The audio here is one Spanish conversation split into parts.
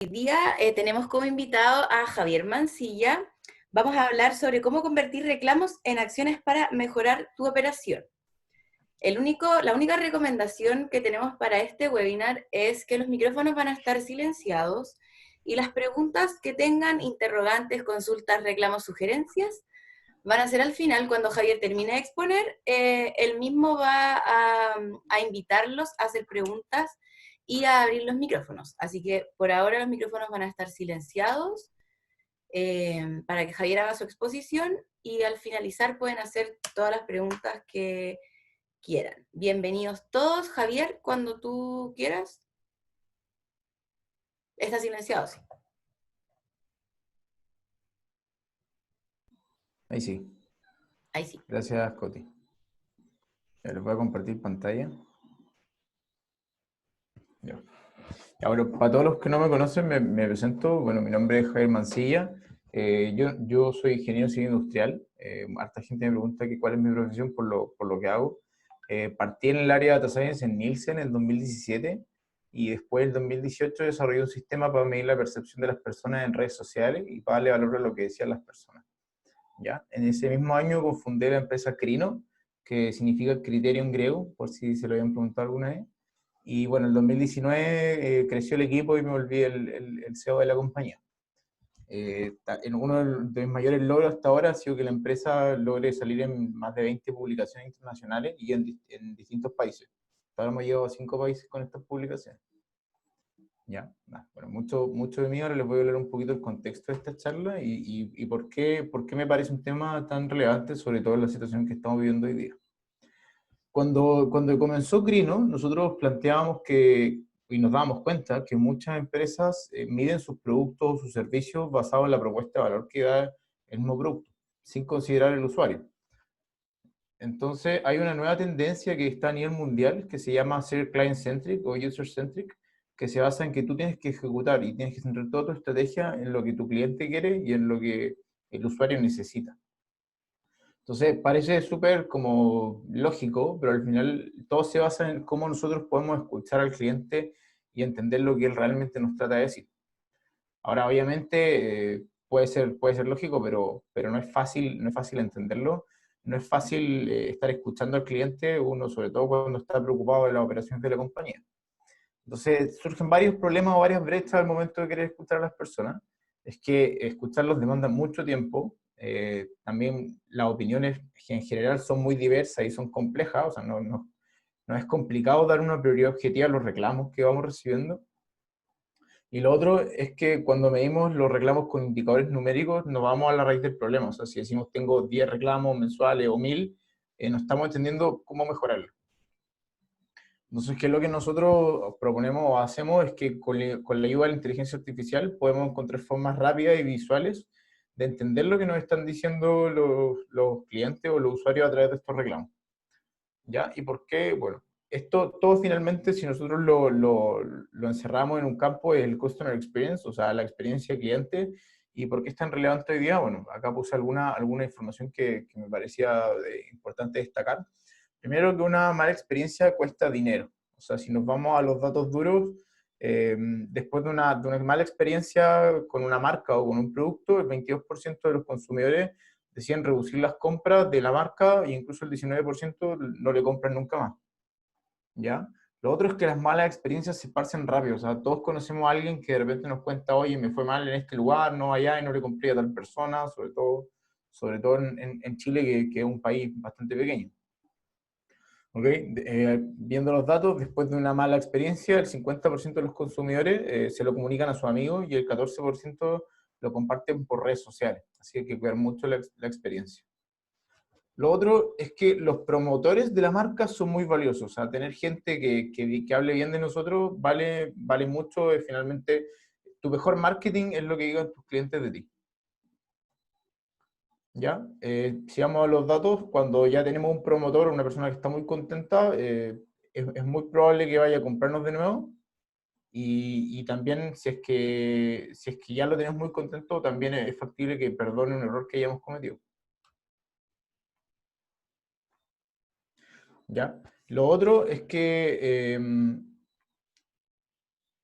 Hoy día tenemos como invitado a Javier Mancilla. Vamos a hablar sobre cómo convertir reclamos en acciones para mejorar tu operación. La única recomendación que tenemos para este webinar es que los micrófonos van a estar silenciados y las preguntas que tengan interrogantes, consultas, reclamos, sugerencias van a ser al final cuando Javier termine de exponer. Él mismo va a invitarlos a hacer preguntas y a abrir los micrófonos. Así que por ahora los micrófonos van a estar silenciados para que Javier haga su exposición y al finalizar pueden hacer todas las preguntas que quieran. Bienvenidos todos. Javier, cuando tú quieras. Está silenciado, sí. Ahí sí. Ahí sí. Gracias, Coti. Ya les voy a compartir pantalla. Ya. Ya, bueno, para todos los que no me conocen, me presento. Bueno, mi nombre es Javier Mancilla. Yo soy ingeniero civil industrial. Harta gente me pregunta que cuál es mi profesión por lo que hago. Partí en el área de Data Science en Nielsen en el 2017 y después en el 2018 desarrollé un sistema para medir la percepción de las personas en redes sociales y para darle valor a lo que decían las personas. ¿Ya? En ese mismo año cofundé la empresa Crino, que significa criterio en griego, por si se lo habían preguntado alguna vez. Y bueno, en el 2019 creció el equipo y me volví el CEO de la compañía. Uno de mis mayores logros hasta ahora ha sido que la empresa logre salir en más de 20 publicaciones internacionales y en distintos países. Ahora hemos llegado a 5 países con estas publicaciones. ¿Ya? Bueno, mucho de mí. Ahora les voy a hablar un poquito del contexto de esta charla y por qué me parece un tema tan relevante, sobre todo en la situación que estamos viviendo hoy día. Cuando comenzó Crino, nosotros planteábamos y nos dábamos cuenta que muchas empresas miden sus productos o sus servicios basados en la propuesta de valor que da el mismo producto, sin considerar el usuario. Entonces, hay una nueva tendencia que está a nivel mundial que se llama ser client-centric o user-centric, que se basa en que tú tienes que ejecutar y tienes que centrar toda tu estrategia en lo que tu cliente quiere y en lo que el usuario necesita. Entonces, parece súper como lógico, pero al final todo se basa en cómo nosotros podemos escuchar al cliente y entender lo que él realmente nos trata de decir. Ahora, obviamente, puede ser lógico, pero no es fácil entenderlo. No es fácil estar escuchando al cliente, uno sobre todo cuando está preocupado de las operaciones de la compañía. Entonces, surgen varios problemas o varias brechas al momento de querer escuchar a las personas. Es que escucharlos demanda mucho tiempo. También las opiniones en general son muy diversas y son complejas. O sea, no es complicado dar una prioridad objetiva a los reclamos que vamos recibiendo. Y lo otro es que cuando medimos los reclamos con indicadores numéricos, nos vamos a la raíz del problema. O sea, si decimos tengo 10 reclamos mensuales o 1000, no estamos entendiendo cómo mejorarlo. Entonces, ¿qué es lo que nosotros proponemos o hacemos? Es que con la ayuda de la inteligencia artificial podemos encontrar formas rápidas y visuales de entender lo que nos están diciendo los clientes o los usuarios a través de estos reclamos. ¿Ya? ¿Y por qué? Bueno, esto todo finalmente, si nosotros lo encerramos en un campo, es el Customer Experience, o sea, la experiencia cliente. ¿Y por qué es tan relevante hoy día? Bueno, acá puse alguna información que me parecía importante destacar. Primero, que una mala experiencia cuesta dinero. O sea, si nos vamos a los datos duros, después de una mala experiencia con una marca o con un producto, el 22% de los consumidores deciden reducir las compras de la marca e incluso el 19% no le compran nunca más. ¿Ya? Lo otro es que las malas experiencias se esparcen rápido. O sea, todos conocemos a alguien que de repente nos cuenta, oye, me fue mal en este lugar, no allá, y no le compré a tal persona, sobre todo en Chile, que es un país bastante pequeño. ¿Okay? Viendo los datos, después de una mala experiencia, el 50% de los consumidores se lo comunican a sus amigos y el 14% lo comparten por redes sociales. Así que hay que cuidar mucho la experiencia. Lo otro es que los promotores de la marca son muy valiosos. O sea, tener gente que hable bien de nosotros vale mucho. Finalmente, tu mejor marketing es lo que digan tus clientes de ti. ¿Ya? Si vamos a los datos, cuando ya tenemos un promotor, una persona que está muy contenta, es muy probable que vaya a comprarnos de nuevo. Y también, si es que ya lo tenemos muy contento, también es factible que perdone un error que hayamos cometido. ¿Ya? Lo otro es que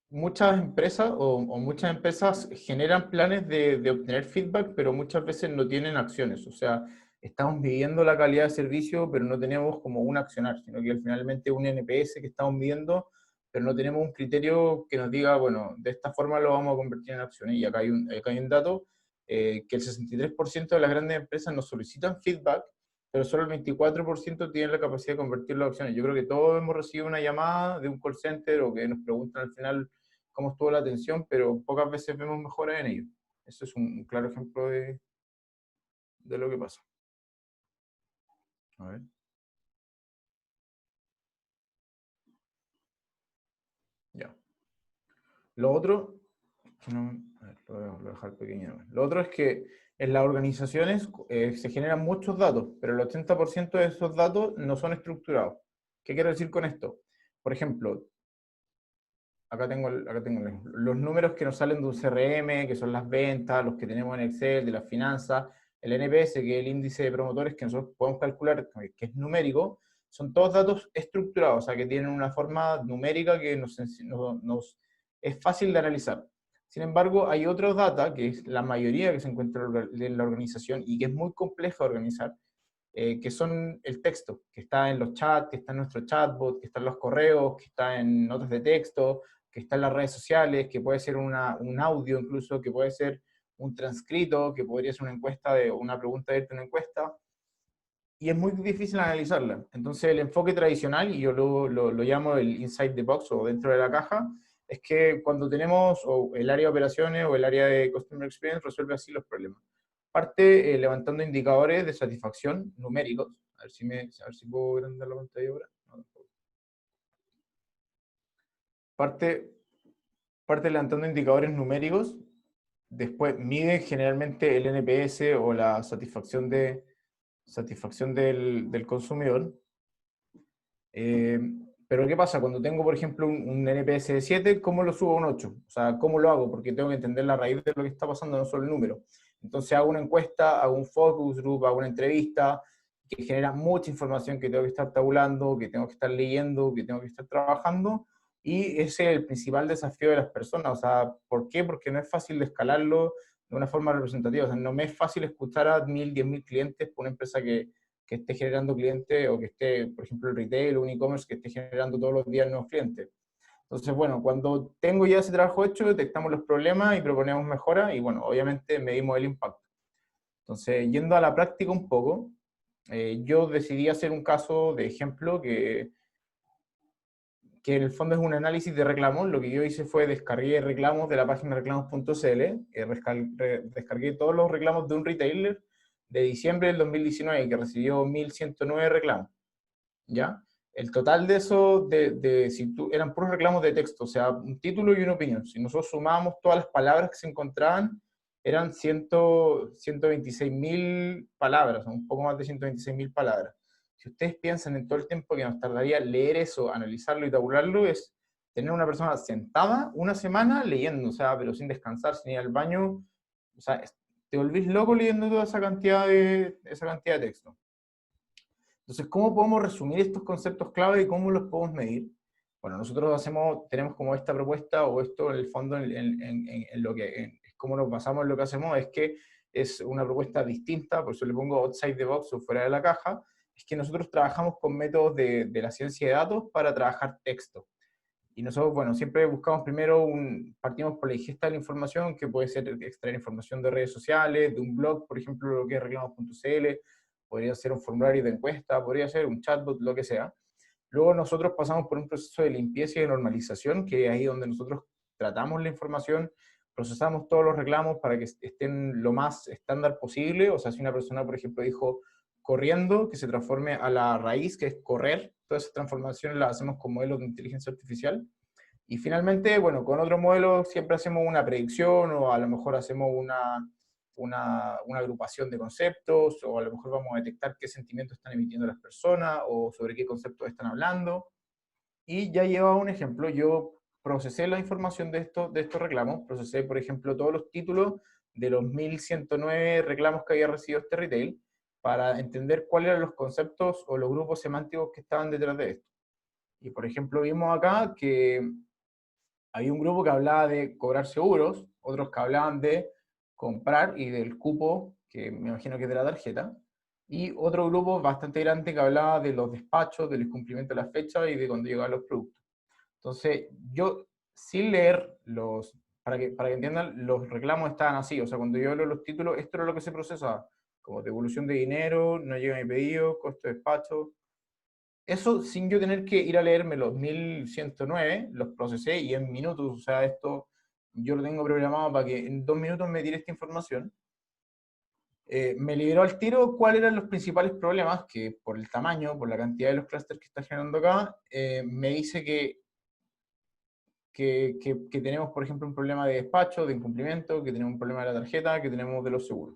muchas empresas o muchas empresas generan planes de obtener feedback, pero muchas veces no tienen acciones. O sea, estamos midiendo la calidad de servicio, pero no tenemos como un accionar, sino que finalmente un NPS que estamos midiendo, pero no tenemos un criterio que nos diga, bueno, de esta forma lo vamos a convertir en acciones. Y acá hay un dato, que el 63% de las grandes empresas nos solicitan feedback, pero solo el 24% tienen la capacidad de convertirlo en acciones. Yo creo que todos hemos recibido una llamada de un call center o que nos preguntan al final cómo estuvo la atención, pero pocas veces vemos mejoras en ello. Eso es un claro ejemplo de lo que pasa. A ver. Ya. Lo otro, no, a ver, lo voy a dejar pequeño. Lo otro es que en las organizaciones se generan muchos datos, pero el 80% de esos datos no son estructurados. ¿Qué quiero decir con esto? Por ejemplo, acá tengo los números que nos salen de un CRM, que son las ventas, los que tenemos en Excel, de las finanzas, el NPS, que es el índice de promotores que nosotros podemos calcular, que es numérico, son todos datos estructurados, o sea, que tienen una forma numérica que nos es fácil de analizar. Sin embargo, hay otros data, que es la mayoría que se encuentra en la organización y que es muy compleja de organizar, que son el texto, que está en los chats, que está en nuestro chatbot, que está en los correos, que está en notas de texto, que está en las redes sociales, que puede ser un audio incluso, que puede ser un transcrito, que podría ser una encuesta de una pregunta de una encuesta, y es muy difícil analizarla. Entonces el enfoque tradicional, y yo lo llamo el inside the box o dentro de la caja, es que cuando tenemos o el área de operaciones o el área de customer experience resuelve así los problemas. Parte levantando indicadores de satisfacción numéricos. A ver si puedo agrandar la pantalla ahora. No, tampoco. Parte, parte levantando indicadores numéricos. Después mide generalmente el NPS o la satisfacción del consumidor. Eh, pero ¿qué pasa? Cuando tengo, por ejemplo, un NPS de 7, ¿cómo lo subo a un 8? O sea, ¿cómo lo hago? Porque tengo que entender la raíz de lo que está pasando, no solo el número. Entonces hago una encuesta, hago un focus group, hago una entrevista, que genera mucha información que tengo que estar tabulando, que tengo que estar leyendo, que tengo que estar trabajando, y ese es el principal desafío de las personas. O sea, ¿por qué? Porque no es fácil de escalarlo de una forma representativa. O sea, no me es fácil escuchar a 1000, 10.000 clientes por una empresa que esté generando clientes o que esté, por ejemplo, el retail o un e-commerce que esté generando todos los días nuevos clientes. Entonces, bueno, cuando tengo ya ese trabajo hecho, detectamos los problemas y proponemos mejoras y, bueno, obviamente medimos el impacto. Entonces, yendo a la práctica un poco, yo decidí hacer un caso de ejemplo que en el fondo es un análisis de reclamos. Lo que yo hice fue descargué reclamos de la página reclamos.cl, descargué todos los reclamos de un retailer de diciembre del 2019 que recibió 1.109 reclamos. ¿Ya? El total de eso, eran puros reclamos de texto, o sea, un título y una opinión. Si nosotros sumábamos todas las palabras que se encontraban, eran 126.000 palabras, un poco más de 126.000 palabras. Si ustedes piensan en todo el tiempo que nos tardaría leer eso, analizarlo y tabularlo, es tener una persona sentada una semana leyendo, o sea, pero sin descansar, sin ir al baño, o sea, te volvís loco leyendo toda esa cantidad de texto. Entonces, ¿cómo podemos resumir estos conceptos clave y cómo los podemos medir? Bueno, nosotros tenemos como esta propuesta, o esto en el fondo, en lo que, cómo nos basamos en lo que hacemos, es que es una propuesta distinta, por eso le pongo outside the box o fuera de la caja, es que nosotros trabajamos con métodos de la ciencia de datos para trabajar texto. Y nosotros, bueno, siempre buscamos primero, partimos por la ingesta de la información, que puede ser extraer información de redes sociales, de un blog, por ejemplo, lo que es reclamos.cl, podría ser un formulario de encuesta, podría ser un chatbot, lo que sea. Luego nosotros pasamos por un proceso de limpieza y de normalización, que es ahí donde nosotros tratamos la información, procesamos todos los reclamos para que estén lo más estándar posible. O sea, si una persona, por ejemplo, dijo corriendo, que se transforme a la raíz, que es correr. Todas esas transformaciones las hacemos con modelos de inteligencia artificial. Y finalmente, bueno, con otro modelo siempre hacemos una predicción o a lo mejor hacemos una agrupación de conceptos, o a lo mejor vamos a detectar qué sentimientos están emitiendo las personas o sobre qué conceptos están hablando. Y ya llevaba un ejemplo, yo procesé la información de estos reclamos, procesé, por ejemplo, todos los títulos de los 1.109 reclamos que había recibido este retail, para entender cuáles eran los conceptos o los grupos semánticos que estaban detrás de esto. Y por ejemplo, vimos acá que había un grupo que hablaba de cobrar seguros, otros que hablaban de comprar y del cupo, que me imagino que es de la tarjeta, y otro grupo bastante grande que hablaba de los despachos, del incumplimiento de las fechas y de cuándo llegaban los productos. Entonces, yo, sin leer para que entiendan, los reclamos estaban así, o sea, cuando yo leo los títulos, esto era lo que se procesaba, como devolución de dinero, no llega mi pedido, costo de despacho. Eso sin yo tener que ir a leerme los 1109, los procesé y en minutos, o sea, esto yo lo tengo programado para que en 2 minutos me tire esta información. Me liberó al tiro cuáles eran los principales problemas, que por el tamaño, por la cantidad de los clústeres que está generando acá, me dice que tenemos, por ejemplo, un problema de despacho, de incumplimiento, que tenemos un problema de la tarjeta, que tenemos de los seguros.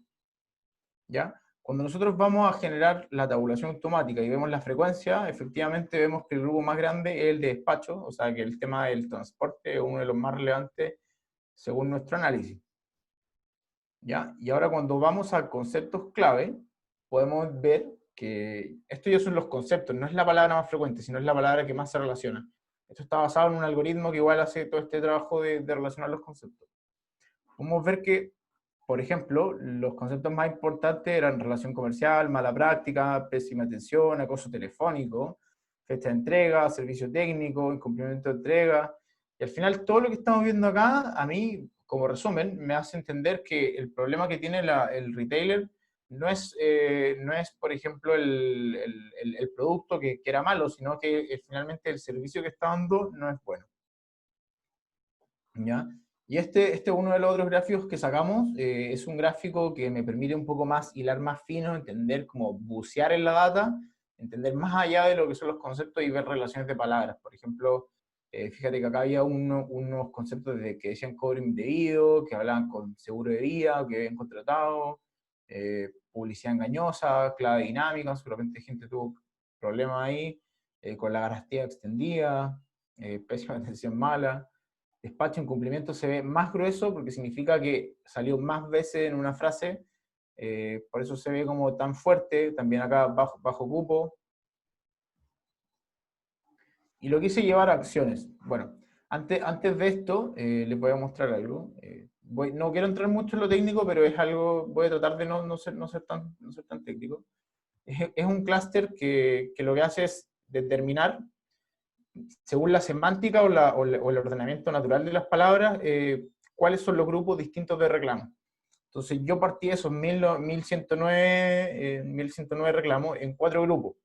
¿Ya? Cuando nosotros vamos a generar la tabulación automática y vemos la frecuencia, efectivamente vemos que el grupo más grande es el de despacho, o sea que el tema del transporte es uno de los más relevantes según nuestro análisis. ¿Ya? Y ahora cuando vamos a conceptos clave, podemos ver que estos ya son los conceptos, no es la palabra más frecuente, sino es la palabra que más se relaciona. Esto está basado en un algoritmo que igual hace todo este trabajo de relacionar los conceptos. Podemos ver que, por ejemplo, los conceptos más importantes eran relación comercial, mala práctica, pésima atención, acoso telefónico, fecha de entrega, servicio técnico, incumplimiento de entrega. Y al final todo lo que estamos viendo acá, a mí, como resumen, me hace entender que el problema que tiene el retailer no es, por ejemplo, el producto que era malo, sino que finalmente el servicio que está dando no es bueno. ¿Ya? Y este es uno de los otros gráficos que sacamos, es un gráfico que me permite un poco más hilar más fino, entender cómo bucear en la data, entender más allá de lo que son los conceptos y ver relaciones de palabras. Por ejemplo, fíjate que acá había unos conceptos que decían cobro indebido, que hablaban con seguro de vida, que habían contratado, publicidad engañosa, clave dinámica, seguramente gente tuvo problemas ahí, con la garantía extendida, pésima atención mala. Despacho en cumplimiento se ve más grueso porque significa que salió más veces en una frase, por eso se ve como tan fuerte, también acá bajo cupo. Y lo quise llevar a acciones. Bueno, antes de esto, les voy a mostrar algo. No quiero entrar mucho en lo técnico, pero es algo, voy a tratar de no ser tan técnico. Es un clúster que lo que hace es determinar según la semántica o el ordenamiento natural de las palabras, cuáles son los grupos distintos de reclamos. Entonces yo partí de esos 1109 reclamos en 4 grupos,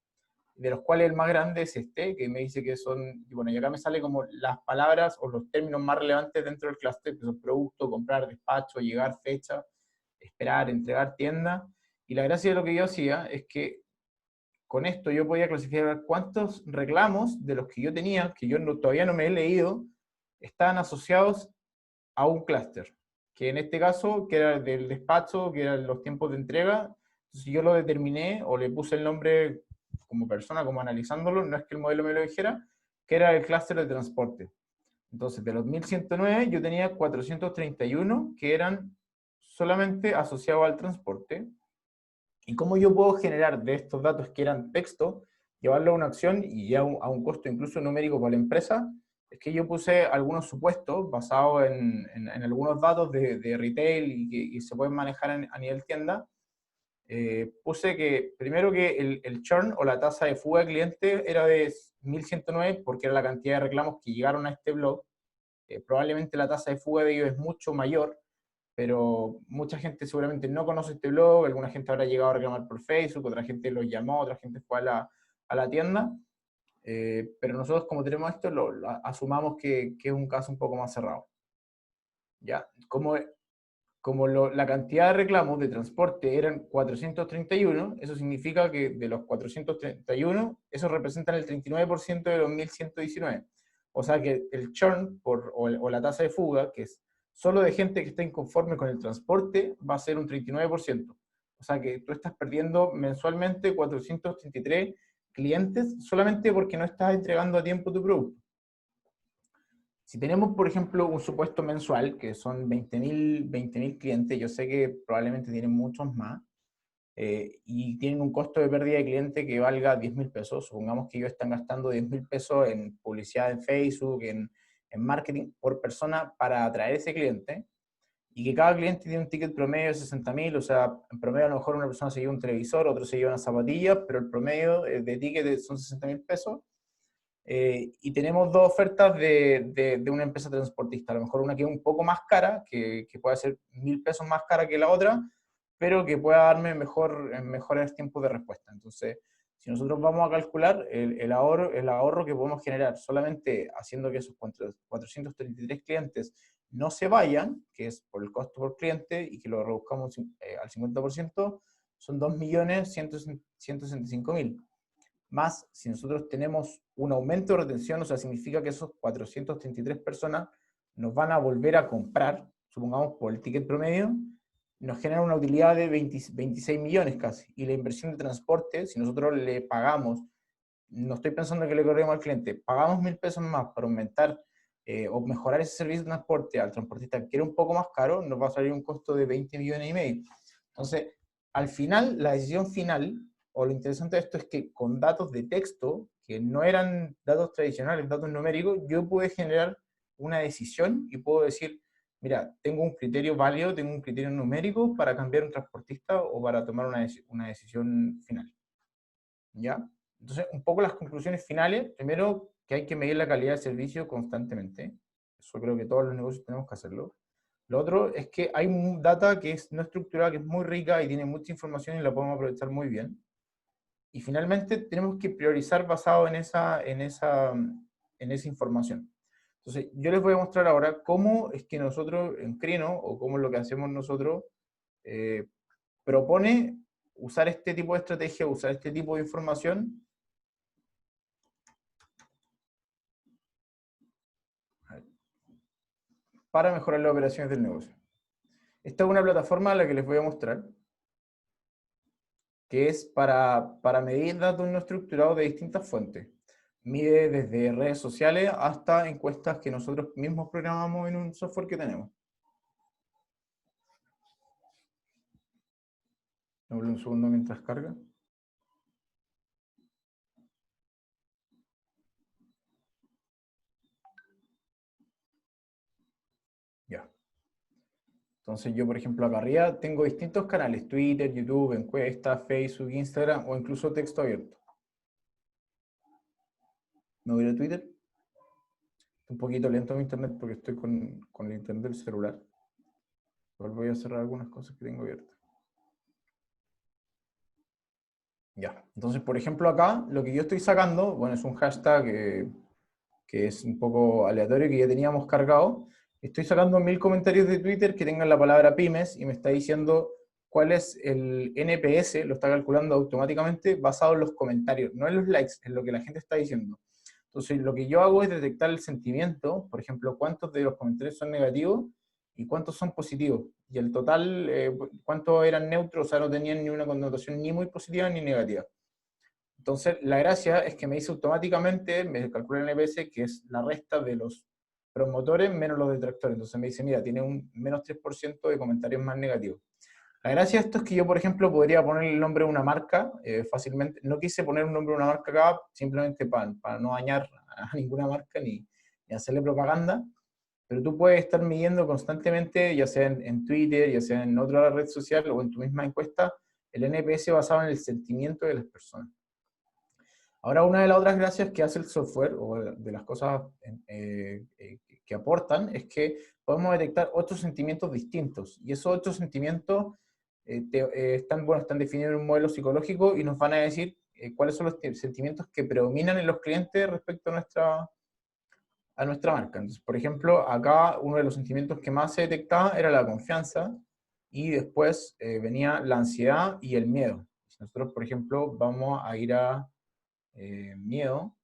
de los cuales el más grande es este, que me dice que son, y bueno, y acá me sale como las palabras o los términos más relevantes dentro del clúster, que son producto, comprar, despacho, llegar, fecha, esperar, entregar, tienda. Y la gracia de lo que yo hacía es que con esto yo podía clasificar cuántos reclamos de los que yo tenía, que yo todavía no me he leído, estaban asociados a un clúster, que en este caso, que era del despacho, que eran los tiempos de entrega. Entonces yo lo determiné o le puse el nombre como persona, como analizándolo, no es que el modelo me lo dijera, que era el clúster de transporte. Entonces, de los 1109, yo tenía 431 que eran solamente asociados al transporte. ¿Y cómo yo puedo generar de estos datos que eran texto, llevarlo a una acción y ya a un costo incluso numérico para la empresa? Es que yo puse algunos supuestos basados en algunos datos de retail y se pueden manejar a nivel tienda. Puse que, primero que el churn o la tasa de fuga de clientes era de 1109 porque era la cantidad de reclamos que llegaron a este blog. Probablemente la tasa de fuga de ellos es mucho mayor, pero mucha gente seguramente no conoce este blog, alguna gente habrá llegado a reclamar por Facebook, otra gente lo llamó, otra gente fue a la tienda, pero nosotros como tenemos esto, asumamos que es un caso un poco más cerrado. ¿Ya? Como la cantidad de reclamos de transporte eran 431, eso significa que de los 431, esos representan el 39% de los 1119. O sea que el churn o la tasa de fuga, que es solo de gente que está inconforme con el transporte, va a ser un 39%. O sea que tú estás perdiendo mensualmente 433 clientes solamente porque no estás entregando a tiempo tu producto. Si tenemos, por ejemplo, un supuesto mensual, que son 20.000 clientes, yo sé que probablemente tienen muchos más, y tienen un costo de pérdida de cliente que valga 10.000 pesos. Supongamos que ellos están gastando 10.000 pesos en publicidad en Facebook, en en marketing por persona para atraer ese cliente, y que cada cliente tiene un ticket promedio de 60.000, o sea, en promedio a lo mejor una persona se lleva un televisor, otro se lleva una zapatilla, pero el promedio de ticket son 60.000 pesos. Y tenemos dos ofertas de una empresa transportista, a lo mejor una que es un poco más cara, que puede ser 1.000 pesos más cara que la otra, pero que pueda darme mejores tiempos de respuesta. Entonces, si nosotros vamos a calcular el ahorro que podemos generar solamente haciendo que esos 433 clientes no se vayan, que es por el costo por cliente, y que lo reduzcamos al 50%, son 2.165.000. Más, si nosotros tenemos un aumento de retención, o sea, significa que esos 433 personas nos van a volver a comprar, supongamos por el ticket promedio, nos genera una utilidad de 26 millones casi. Y la inversión de transporte, si nosotros le pagamos, no estoy pensando que le cobremos al cliente, pagamos 1.000 pesos más para aumentar o mejorar ese servicio de transporte al transportista que era un poco más caro, nos va a salir un costo de 20 millones y medio. Entonces, al final, la decisión final, o lo interesante de esto es que con datos de texto, que no eran datos tradicionales, datos numéricos, yo pude generar una decisión y puedo decir, mira, tengo un criterio válido, tengo un criterio numérico para cambiar un transportista o para tomar una decisión final. ¿Ya? Entonces, un poco las conclusiones finales, primero, que hay que medir la calidad del servicio constantemente. Eso creo que todos los negocios tenemos que hacerlo. Lo otro es que hay data que es no estructurada, que es muy rica y tiene mucha información y la podemos aprovechar muy bien. Y finalmente tenemos que priorizar basado en esa información. Entonces, yo les voy a mostrar ahora cómo es que nosotros en Crino, o cómo es lo que hacemos nosotros, propone usar este tipo de estrategia, usar este tipo de información para mejorar las operaciones del negocio. Esta es una plataforma a la que les voy a mostrar, que es para medir datos no estructurados de distintas fuentes. Mide desde redes sociales hasta encuestas que nosotros mismos programamos en un software que tenemos. Dame un segundo mientras carga. Ya. Entonces yo, por ejemplo, acá arriba tengo distintos canales, Twitter, YouTube, encuestas, Facebook, Instagram o incluso texto abierto. Me voy a Twitter. Un poquito lento mi internet porque estoy con el internet del celular. Igual voy a cerrar algunas cosas que tengo abiertas. Ya, entonces por ejemplo acá lo que yo estoy sacando, bueno, es un hashtag que es un poco aleatorio que ya teníamos cargado. Estoy sacando 1.000 comentarios de Twitter que tengan la palabra pymes y me está diciendo cuál es el NPS, lo está calculando automáticamente basado en los comentarios, no en los likes, en lo que la gente está diciendo. Entonces lo que yo hago es detectar el sentimiento, por ejemplo, cuántos de los comentarios son negativos y cuántos son positivos. Y el total, cuántos eran neutros, o sea, no tenían ni una connotación ni muy positiva ni negativa. Entonces, la gracia es que me dice automáticamente, me calcula el NPS, que es la resta de los promotores menos los detractores. Entonces me dice, mira, tiene un menos 3% de comentarios más negativos. La gracia de esto es que yo, por ejemplo, podría poner el nombre de una marca fácilmente. No quise poner un nombre de una marca acá simplemente para no dañar a ninguna marca ni hacerle propaganda, pero tú puedes estar midiendo constantemente, ya sea en Twitter, ya sea en otra red social o en tu misma encuesta, el NPS basado en el sentimiento de las personas. Ahora, una de las otras gracias que hace el software, o de las cosas que aportan, es que podemos detectar otros sentimientos distintos. Y esos otros sentimientos están definidos en un modelo psicológico y nos van a decir cuáles son los sentimientos que predominan en los clientes respecto a nuestra marca. Entonces, por ejemplo, acá uno de los sentimientos que más se detectaba era la confianza y después venía la ansiedad y el miedo. Si nosotros, por ejemplo, vamos a ir a miedo.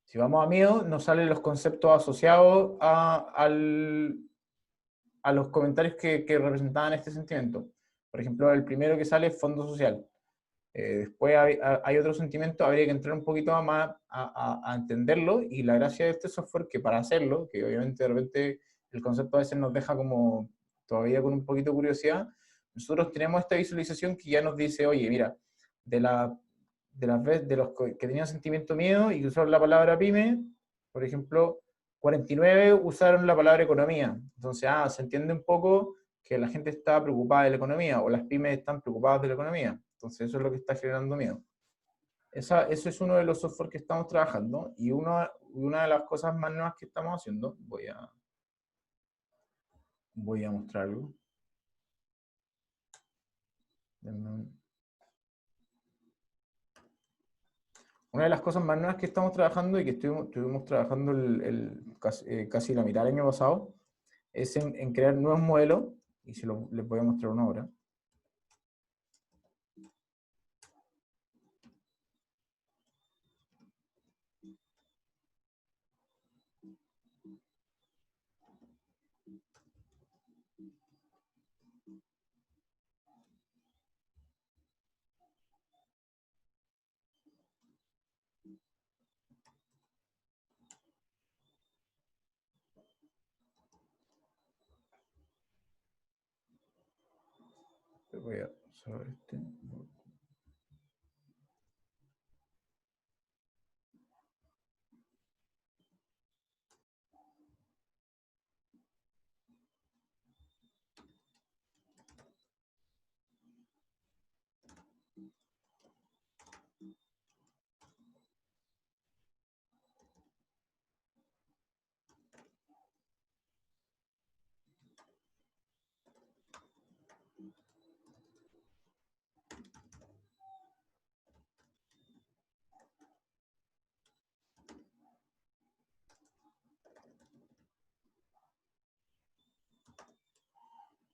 Si vamos a miedo, nos salen los conceptos asociados a los comentarios que representaban este sentimiento. Por ejemplo, el primero que sale es fondo social. Después hay otro sentimiento, habría que entrar un poquito más a entenderlo, y la gracia de este software que para hacerlo, que obviamente de repente el concepto a veces nos deja como todavía con un poquito de curiosidad, nosotros tenemos esta visualización que ya nos dice, oye, mira, de los que tenían sentimiento miedo y que usaron la palabra pyme, por ejemplo, 49 usaron la palabra economía. Entonces, se entiende un poco que la gente está preocupada de la economía, o las pymes están preocupadas de la economía. Entonces, eso es lo que está generando miedo. Eso es uno de los software que estamos trabajando, y una de las cosas más nuevas que estamos haciendo, voy a mostrar algo. Una de las cosas más nuevas que estamos trabajando y que estuvimos trabajando casi la mitad del año pasado, es en crear nuevos modelos, y les voy a mostrar una ahora. Voy a usar este.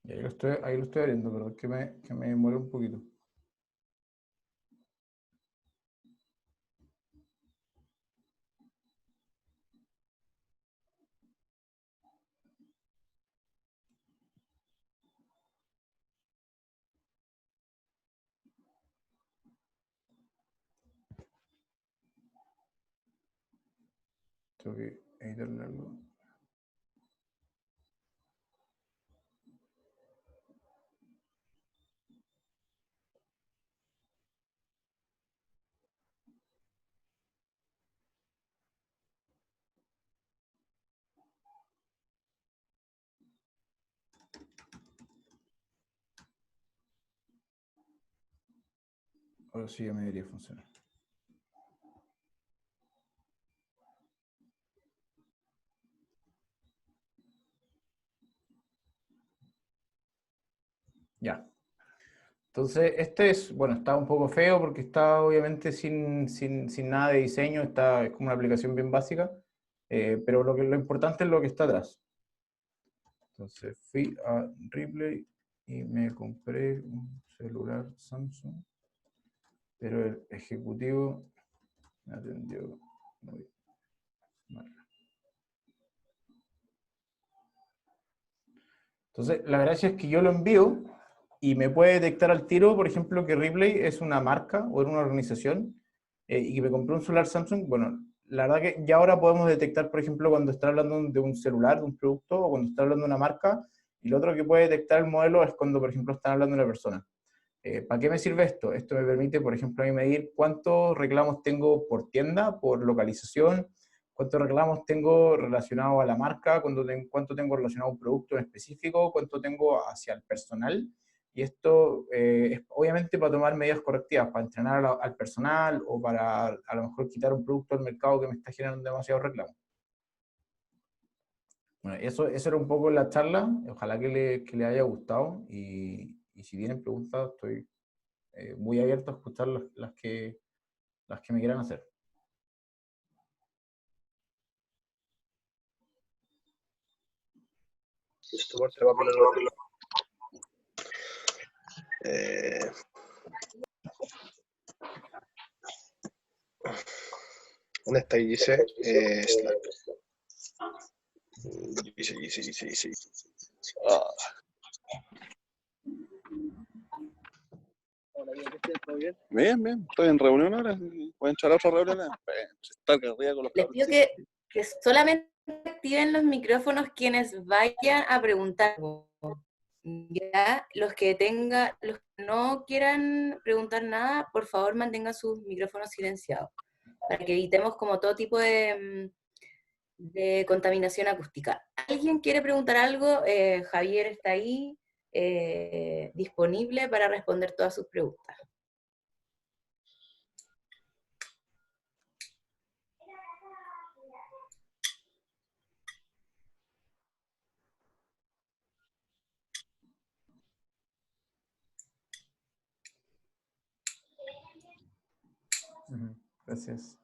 Y ahí lo estoy abriendo, pero es que me demoré un poquito. Tengo que editarle algo. Ahora sí ya me debería funcionar. Ya. Entonces, está un poco feo porque está obviamente sin nada de diseño, es como una aplicación bien básica, pero lo importante es lo que está atrás. Entonces, fui a Ripley y me compré un celular Samsung, pero el ejecutivo me atendió muy mal. Entonces, la gracia es que yo lo envío y me puede detectar al tiro, por ejemplo, que Ripley es una marca o era una organización, y que me compré un celular Samsung. Bueno, la verdad que ya ahora podemos detectar, por ejemplo, cuando está hablando de un celular, de un producto, o cuando está hablando de una marca, y lo otro que puede detectar el modelo es cuando, por ejemplo, están hablando de una persona. ¿Para qué me sirve esto? Esto me permite, por ejemplo, a mí medir cuántos reclamos tengo por tienda, por localización, cuántos reclamos tengo relacionados a la marca, cuánto tengo relacionado a un producto en específico, cuánto tengo hacia el personal. Y esto es obviamente para tomar medidas correctivas, para entrenar al personal, o para a lo mejor quitar un producto del mercado que me está generando demasiados reclamos. Bueno, eso era un poco la charla. Ojalá que le haya gustado, y si tienen preguntas estoy muy abierto a escuchar las que me quieran hacer. Listo, Marta, va a poner ¿dónde está Gise? Gise. Hola, ¿todo bien? Bien, estoy en reunión ahora. ¿Pueden echar a otra reunión? Estar arriba con los Les pido que solamente activen los micrófonos quienes vayan a preguntar. Ya, los que no quieran preguntar nada, por favor mantengan sus micrófonos silenciados, para que evitemos como todo tipo de contaminación acústica. ¿Alguien quiere preguntar algo? Javier está ahí, disponible para responder todas sus preguntas. Gracias.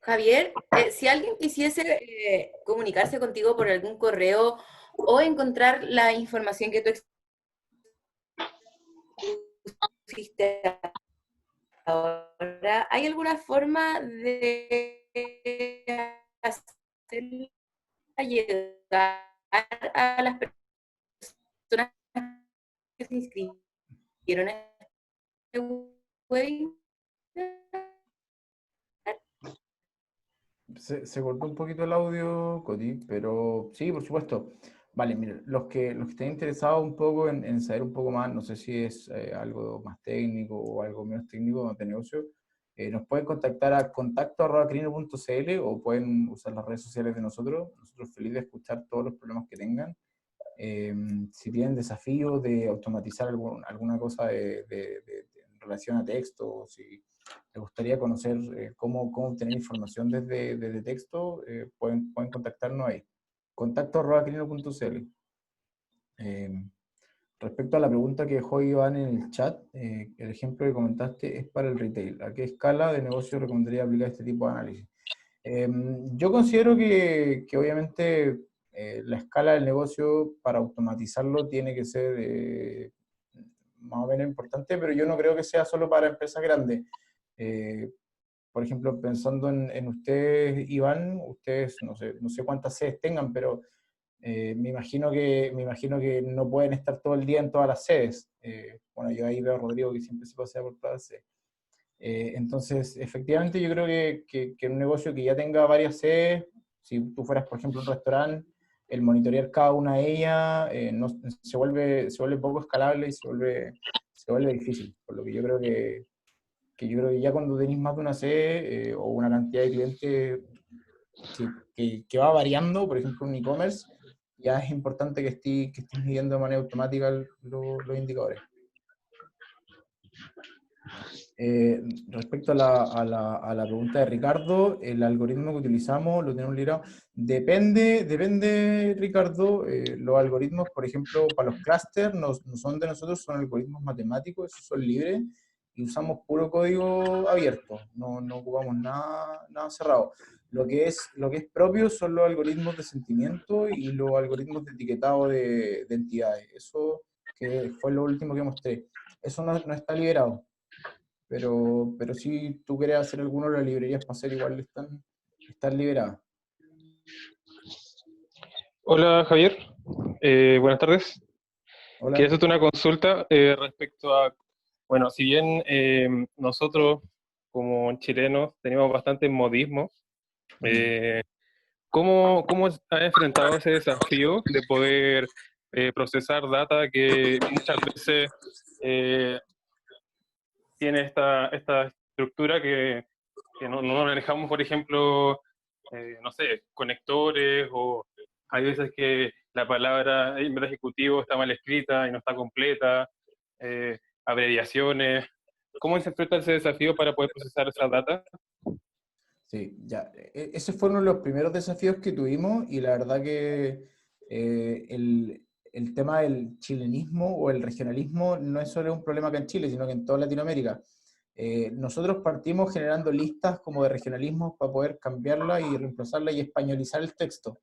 Javier, si alguien quisiese comunicarse contigo por algún correo o encontrar la información que tú expusiste ahora, ¿hay alguna forma de hacerla llegar a las personas que se inscribieron en este webinar? Se cortó un poquito el audio, Coti, pero sí, por supuesto. Vale, mira, los que estén interesados un poco en saber un poco más, no sé si es algo más técnico o algo menos técnico de negocio, nos pueden contactar a contacto@crino.cl o pueden usar las redes sociales de nosotros. Nosotros felices de escuchar todos los problemas que tengan. Si tienen desafíos de automatizar alguna cosa en relación a texto, o si les gustaría conocer cómo obtener información desde texto, pueden contactarnos ahí. contacto@crino.cl. Respecto a la pregunta que dejó Iván en el chat, el ejemplo que comentaste es para el retail. ¿A qué escala de negocio recomendaría aplicar este tipo de análisis? Yo considero que obviamente la escala del negocio para automatizarlo tiene que ser más o menos importante, pero yo no creo que sea solo para empresas grandes. Eh, por ejemplo, pensando en ustedes, Iván, ustedes no sé cuántas sedes tengan, pero me imagino que no pueden estar todo el día en todas las sedes. Bueno, yo ahí veo a Rodrigo que siempre se pasea por todas las sedes. Entonces, efectivamente, yo creo que un negocio que ya tenga varias sedes, si tú fueras, por ejemplo, un restaurante, el monitorear cada una de ellas se vuelve poco escalable y se vuelve difícil. Por lo que yo creo que ya cuando tenéis más de una sede o una cantidad de clientes que va variando, por ejemplo, un e-commerce, ya es importante que estés midiendo de manera automática los indicadores. Respecto a la pregunta de Ricardo, el algoritmo que utilizamos, lo tenemos librado. Depende, Ricardo. Los algoritmos, por ejemplo, para los clústeres no son de nosotros, son algoritmos matemáticos, esos son libres, y usamos puro código abierto, no ocupamos nada cerrado. Lo que es propio son los algoritmos de sentimiento y los algoritmos de etiquetado de entidades. Eso que fue lo último que mostré. Eso no está liberado. Pero si tú quieres hacer alguno, las librerías para hacer igual están liberadas. Hola Javier, buenas tardes. Hola. Quería hacerte una consulta respecto a, bueno, si bien nosotros como chilenos tenemos bastante modismo, ¿cómo has enfrentado ese desafío de poder procesar data que muchas veces tiene esta estructura que no manejamos, por ejemplo, no sé, conectores, o hay veces que la palabra en vez de ejecutivo está mal escrita y no está completa, abreviaciones? ¿Cómo se enfrenta ese desafío para poder procesar esa data? Sí, ya. Esos fueron los primeros desafíos que tuvimos y la verdad que el tema del chilenismo o el regionalismo no es solo un problema acá en Chile, sino que en toda Latinoamérica. Nosotros partimos generando listas como de regionalismos para poder cambiarla y reemplazarla y españolizar el texto.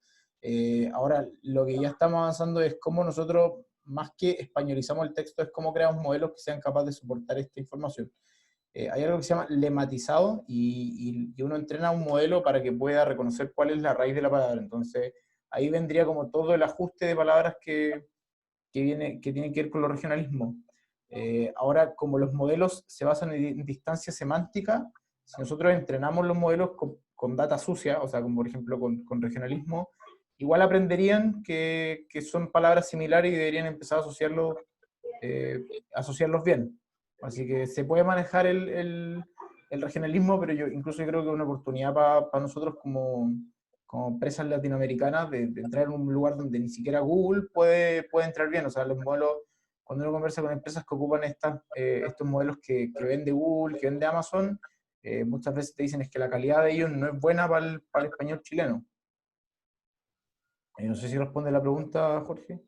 Ahora, lo que ya estamos avanzando es cómo nosotros, más que españolizamos el texto, es cómo creamos modelos que sean capaces de soportar esta información. Hay algo que se llama lematizado y uno entrena un modelo para que pueda reconocer cuál es la raíz de la palabra. Entonces, ahí vendría como todo el ajuste de palabras que tienen que ver con los regionalismos. Ahora, como los modelos se basan en distancia semántica, si nosotros entrenamos los modelos con data sucia, o sea, como por ejemplo con regionalismo, igual aprenderían que son palabras similares y deberían empezar a asociarlos bien. Así que se puede manejar el regionalismo, pero incluso yo creo que es una oportunidad para nosotros como empresas latinoamericanas de entrar en un lugar donde ni siquiera Google puede entrar bien. O sea, los modelos, cuando uno conversa con empresas que ocupan estos modelos que vende Google, que vende Amazon, muchas veces te dicen es que la calidad de ellos no es buena para el español chileno. No sé si responde la pregunta, Jorge.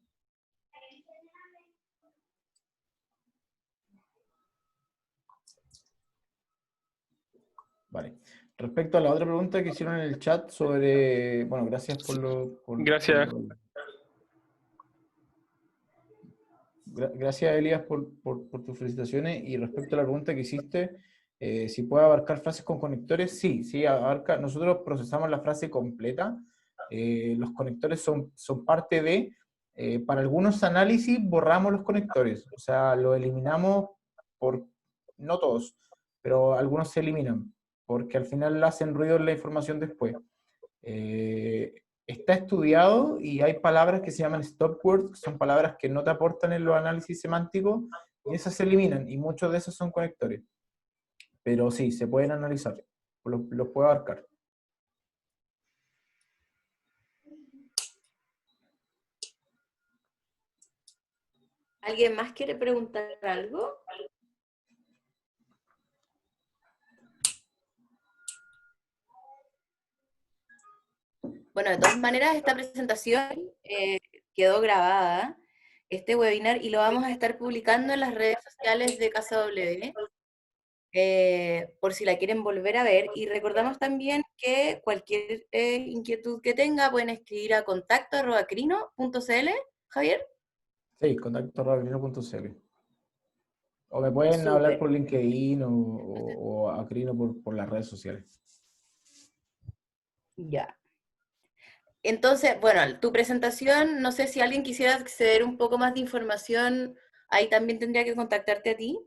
Vale. Respecto a la otra pregunta que hicieron en el chat sobre... Bueno, gracias Gracias. Gracias, Elías, por tus felicitaciones. Y respecto a la pregunta que hiciste, si puede abarcar frases con conectores, sí, abarca. Nosotros procesamos la frase completa. Los conectores son parte de... para algunos análisis borramos los conectores, o sea, los eliminamos no todos, pero algunos se eliminan, porque al final hacen ruido en la información después. Está estudiado y hay palabras que se llaman stop words, que son palabras que no te aportan en los análisis semánticos, y esas se eliminan, y muchos de esos son conectores. Pero sí, se pueden analizar, los puedo abarcar. ¿Alguien más quiere preguntar algo? Bueno, de todas maneras, esta presentación quedó grabada, este webinar, y lo vamos a estar publicando en las redes sociales de Casa W, por si la quieren volver a ver. Y recordamos también que cualquier inquietud que tenga pueden escribir a contacto@crino.cl, Javier. Sí, contacto@crino.cl. O me pueden hablar por LinkedIn o a Crino por las redes sociales. Ya. Entonces, bueno, tu presentación, no sé si alguien quisiera acceder un poco más de información, ahí también tendría que contactarte a ti.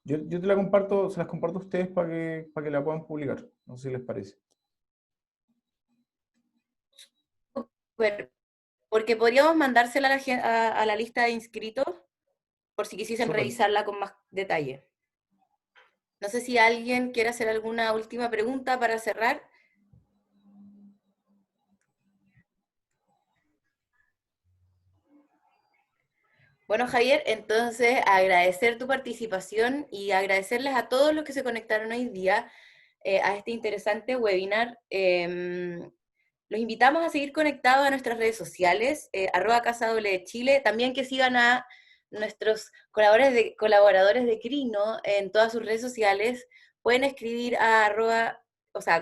Yo te la comparto, se las comparto a ustedes para que la puedan publicar. No sé si les parece. Porque podríamos mandársela a la lista de inscritos, por si quisiesen Súper. revisarla con más detalle. No sé si alguien quiere hacer alguna última pregunta para cerrar. Bueno, Javier, entonces agradecer tu participación y agradecerles a todos los que se conectaron hoy día a este interesante webinar. Los invitamos a seguir conectados a nuestras redes sociales, @CasaWChile, también que sigan a nuestros colaboradores de Crino en todas sus redes sociales. Pueden escribir a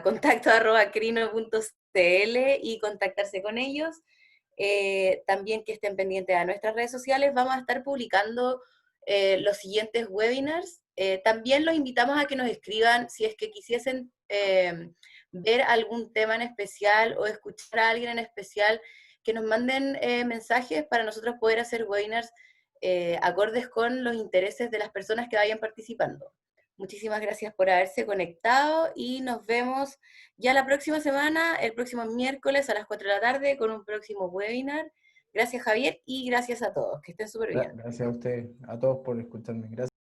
contacto@crino.cl y contactarse con ellos. También que estén pendientes a nuestras redes sociales. Vamos a estar publicando los siguientes webinars. También los invitamos a que nos escriban si es que quisiesen ver algún tema en especial o escuchar a alguien en especial, que nos manden mensajes para nosotros poder hacer webinars acordes con los intereses de las personas que vayan participando. Muchísimas gracias por haberse conectado y nos vemos ya la próxima semana, el próximo miércoles a las 4 de la tarde con un próximo webinar. Gracias, Javier, y gracias a todos. Que estén súper bien. Gracias a ustedes, a todos por escucharme. Gracias.